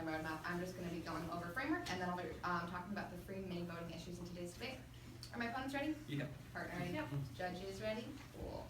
roadmap. I'm just going to be going over framework, and then I'll be talking about the three main voting issues in today's debate. Are my opponents ready? Yeah. Partner ready? Yep. Judges ready? Cool.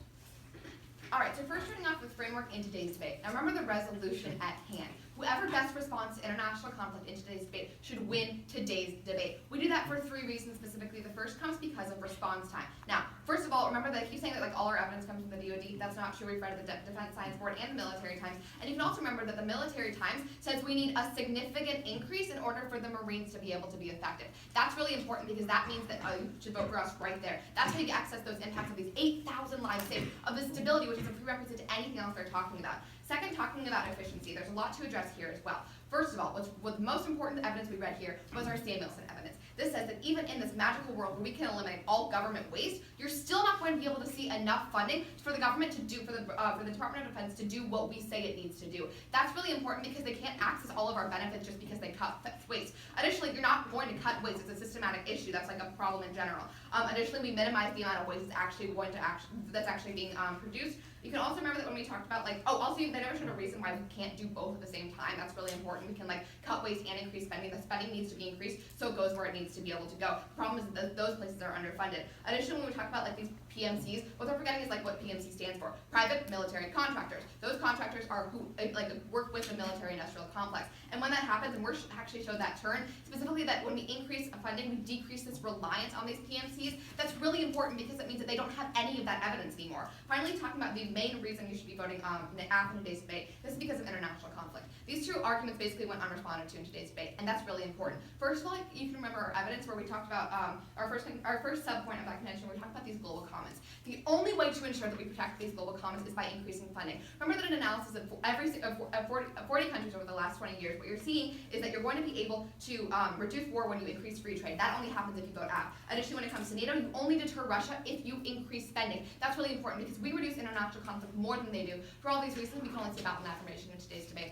All right, so first starting off with framework in today's debate. Now remember the resolution at hand. Whoever best responds to international conflict in today's debate should win today's debate. We do that for three reasons specifically. The first comes because of response time. Now, first of all, remember that I keep saying that all our evidence comes from the DoD. That's not true. We've read the Defense Science Board and the Military Times. And you can also remember that the Military Times says we need a significant increase in order for the Marines to be able to be effective. That's really important because that means that you should vote for us right there. That's how you access those impacts of these 8,000 lives saved, of the stability, which is a prerequisite to anything else they're talking about. Second, talking about efficiency. There's a lot to address here as well. First of all, what's the most important evidence we read here was our Samuelson evidence. This says that even in this magical world where we can eliminate all government waste, you're still not going to be able to see enough funding for the government to do, for the Department of Defense to do what we say it needs to do. That's really important because they can't access all of our benefits just because they cut waste. Additionally, you're not going to cut waste. It's a systematic issue. That's like a problem in general. Additionally, we minimize the amount of waste that's actually being produced. You can also remember that when we talked about also they never showed a reason why we can't do both at the same time. That's really important. We can cut waste and increase spending. The spending needs to be increased, so it goes where it needs to be able to go. The problem is that those places are underfunded. Additionally, when we talk about these PMCs, what they're forgetting is what PMC stands for: private military contractors. Those contractors are who work with the military industrial complex. And when that happens, and we're actually showed that turn specifically, that when we increase funding, we decrease this reliance on these PMCs. That's really important because it means that they don't have any of that evidence anymore. Finally, talking about the main reason you should be voting after today's debate, this is because of international conflict. These two arguments basically went unresponded to in today's debate, and that's really important. First of all, you can remember our evidence where we talked about our first sub-point of that contention, where we talked about these global commons. The only way to ensure that we protect these global commons is by increasing funding. Remember that an analysis of 40 countries over the last 20 years, what you're seeing is that you're going to be able to reduce war when you increase free trade. That only happens if you vote out. Additionally, when it comes to NATO, you only deter Russia if you increase spending. That's really important because we reduce international conflict more than they do. For all these reasons, we can only see about that information in today's debate.